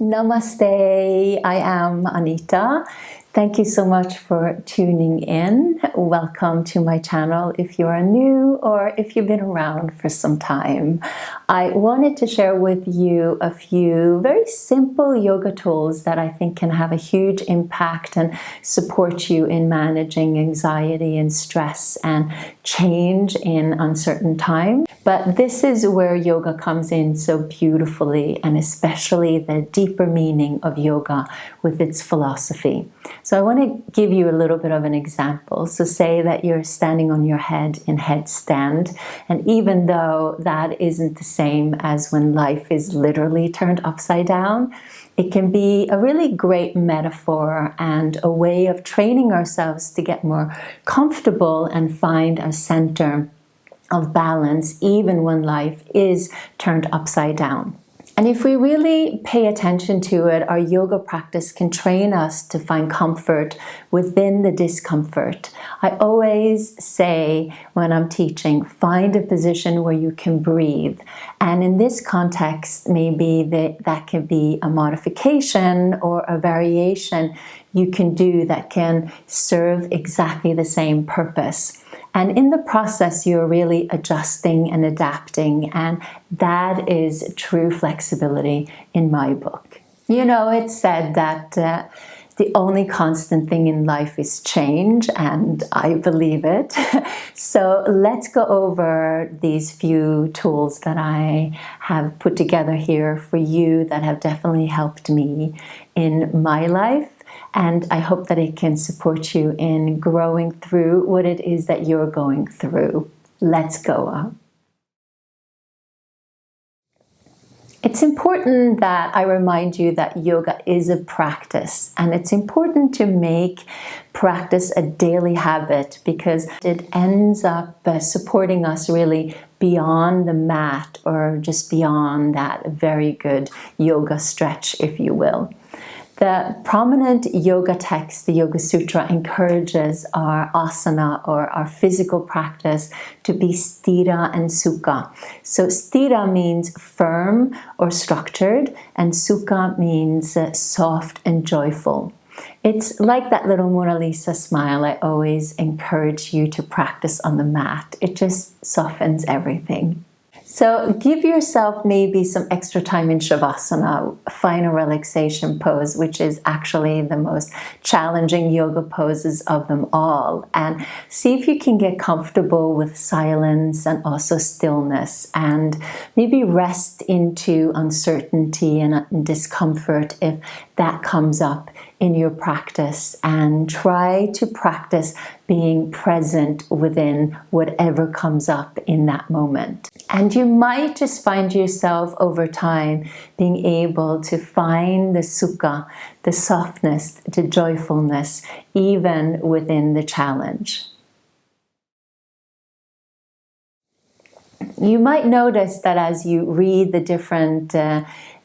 Namaste, I am Anita. Thank you so much for tuning in. Welcome to my channel if you are new or if you've been around for some time. I wanted to share with you a few very simple yoga tools that I think can have a huge impact and support you in managing anxiety and stress and change in uncertain times. But this is where yoga comes in so beautifully, and especially the deeper meaning of yoga with its philosophy. So I want to give you a little bit of an example. So say that you're standing on your head in headstand, and even though that isn't the same as when life is literally turned upside down, it can be a really great metaphor and a way of training ourselves to get more comfortable and find a center of balance even when life is turned upside down. And if we really pay attention to it, our yoga practice can train us to find comfort within the discomfort. I always say when I'm teaching, find a position where you can breathe. And in this context, maybe that can be a modification or a variation you can do that can serve exactly the same purpose. And in the process, you're really adjusting and adapting, and that is true flexibility in my book. You know, it's said that the only constant thing in life is change, and I believe it. So let's go over these few tools that I have put together here for you that have definitely helped me in my life. And I hope that it can support you in growing through what it is that you're going through. Let's go. It's important that I remind you that yoga is a practice, and it's important to make practice a daily habit because it ends up supporting us really beyond the mat or just beyond that very good yoga stretch, if you will. The prominent yoga text, the Yoga Sutra, encourages our asana or our physical practice to be sthira and sukha. So sthira means firm or structured, and sukha means soft and joyful. It's like that little Mona Lisa smile I always encourage you to practice on the mat. It just softens everything. So give yourself maybe some extra time in Shavasana, final relaxation pose, which is actually the most challenging yoga poses of them all. And see if you can get comfortable with silence and also stillness, and maybe rest into uncertainty and discomfort if that comes up in your practice, and try to practice being present within whatever comes up in that moment. And you might just find yourself over time being able to find the sukha, the softness, the joyfulness, even within the challenge. You might notice that as you read the different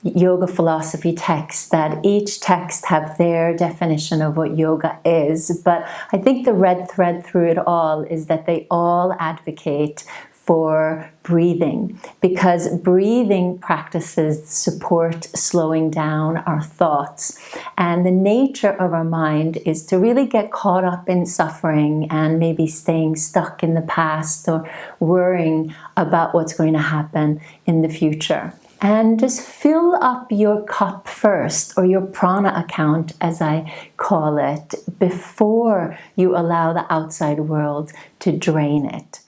yoga philosophy texts, that each text have their definition of what yoga is, but I think the red thread through it all is that they all advocate for breathing, because breathing practices support slowing down our thoughts. And the nature of our mind is to really get caught up in suffering and maybe staying stuck in the past or worrying about what's going to happen in the future. And just fill up your cup first, or your prana account as I call it, before you allow the outside world to drain it.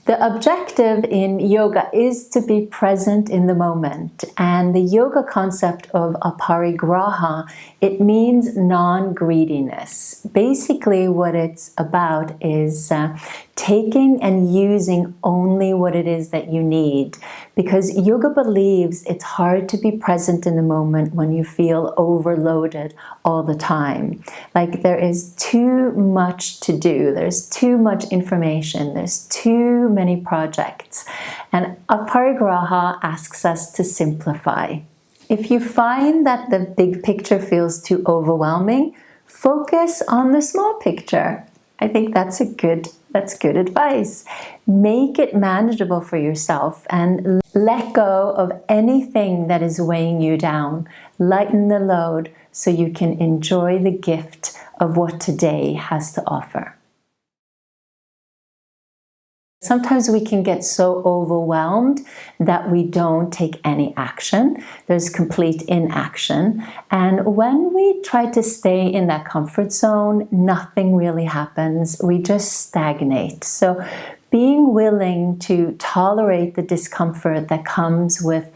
The objective in yoga is to be present in the moment, and the yoga concept of aparigraha, it means non-greediness. Basically what it's about is taking and using only what it is that you need, because yoga believes it's hard to be present in the moment when you feel overloaded all the time. Like there is too much to do, there's too much information, there's too many projects. And aparigraha asks us to simplify. If you find that the big picture feels too overwhelming, focus on the small picture. I think that's a good That's good advice. Make it manageable for yourself and let go of anything that is weighing you down. Lighten the load so you can enjoy the gift of what today has to offer. Sometimes we can get so overwhelmed that we don't take any action. There's complete inaction. And when we try to stay in that comfort zone, nothing really happens. We just stagnate. So being willing to tolerate the discomfort that comes with,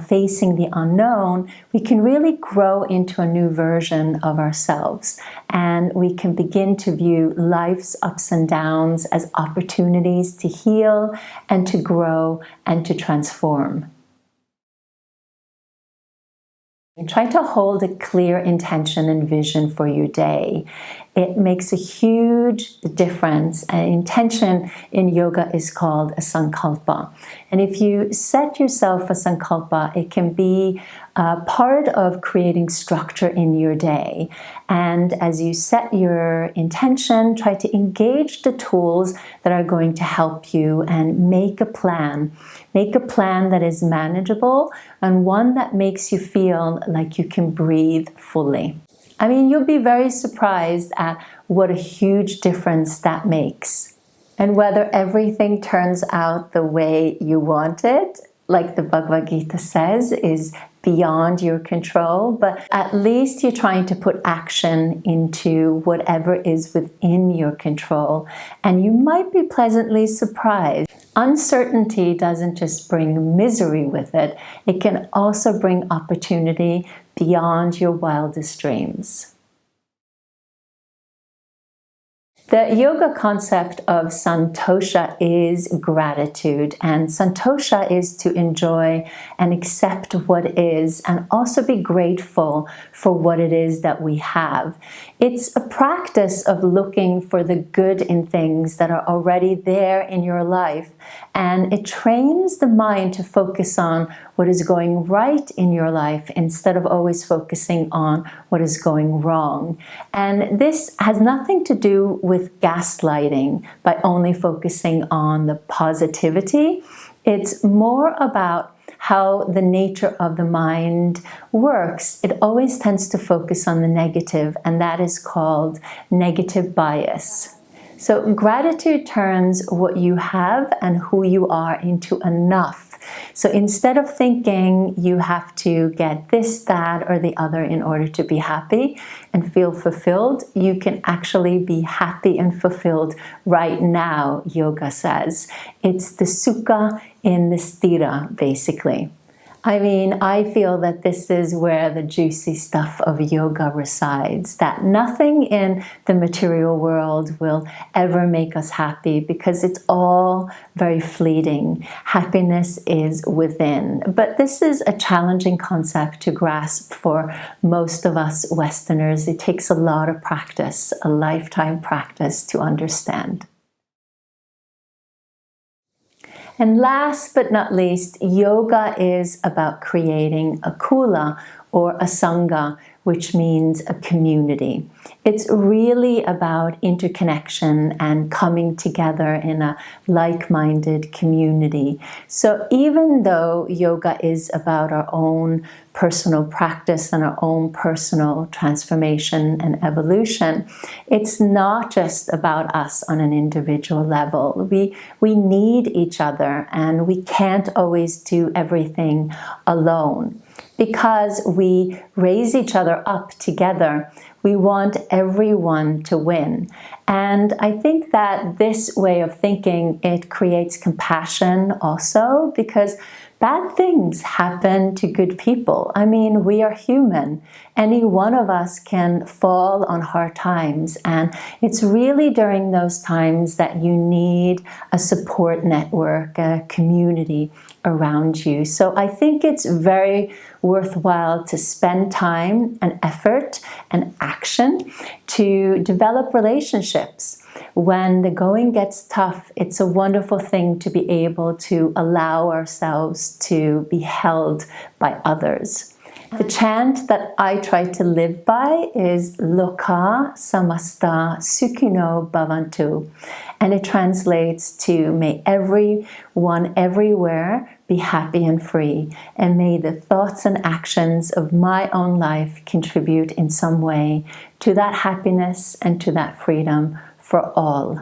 facing the unknown, we can really grow into a new version of ourselves. And we can begin to view life's ups and downs as opportunities to heal and to grow and to transform. Try to hold a clear intention and vision for your day. It makes a huge difference. An intention in yoga is called a sankalpa. And if you set yourself a sankalpa, it can be part of creating structure in your day. And as you set your intention, try to engage the tools that are going to help you and make a plan. Make a plan that is manageable and one that makes you feel like you can breathe fully. I mean, you'll be very surprised at what a huge difference that makes. And whether everything turns out the way you want it, like the Bhagavad Gita says, is beyond your control, but at least you're trying to put action into whatever is within your control, and you might be pleasantly surprised. Uncertainty doesn't just bring misery with it, it can also bring opportunity beyond your wildest dreams. The yoga concept of santosha is gratitude, and santosha is to enjoy and accept what is and also be grateful for what it is that we have. It's a practice of looking for the good in things that are already there in your life, and it trains the mind to focus on what is going right in your life instead of always focusing on what is going wrong. And this has nothing to do with gaslighting by only focusing on the positivity. It's more about how the nature of the mind works. It always tends to focus on the negative, and that is called negative bias. So gratitude turns what you have and who you are into enough. So instead of thinking you have to get this, that, or the other in order to be happy and feel fulfilled, you can actually be happy and fulfilled right now, yoga says. It's the sukha in the sthira, basically. I mean, I feel that this is where the juicy stuff of yoga resides, that nothing in the material world will ever make us happy because it's all very fleeting. Happiness is within. But this is a challenging concept to grasp for most of us Westerners. It takes a lot of practice, a lifetime practice to understand. And last but not least, yoga is about creating a kula or a sangha, which means a community. It's really about interconnection and coming together in a like-minded community. So even though yoga is about our own personal practice and our own personal transformation and evolution, it's not just about us on an individual level. We need each other, and we can't always do everything alone. Because we raise each other up together, we want everyone to win. And I think that this way of thinking, it creates compassion also, because bad things happen to good people. I mean, we are human. Any one of us can fall on hard times, and it's really during those times that you need a support network, a community around you. So I think it's very worthwhile to spend time and effort and action to develop relationships. When the going gets tough, it's a wonderful thing to be able to allow ourselves to be held by others. The chant that I try to live by is Loka Samasta Sukhino Bhavantu. And it translates to, may everyone everywhere be happy and free, and may the thoughts and actions of my own life contribute in some way to that happiness and to that freedom for all.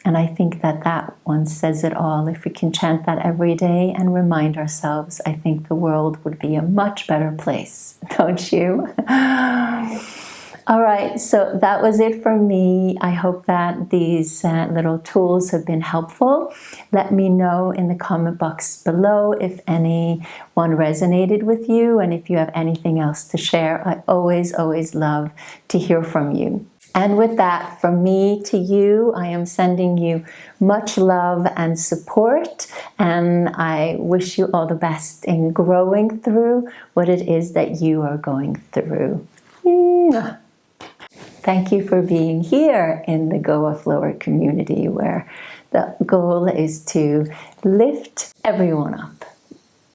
And I think that that one says it all. If we can chant that every day and remind ourselves, I think the world would be a much better place, don't you? All right, so that was it for me. I hope that these little tools have been helpful. Let me know in the comment box below if anyone resonated with you, and if you have anything else to share. I always, always love to hear from you. And with that, from me to you, I am sending you much love and support, and I wish you all the best in growing through what it is that you are going through. Thank you for being here in the Goa Flow-er community, where the goal is to lift everyone up.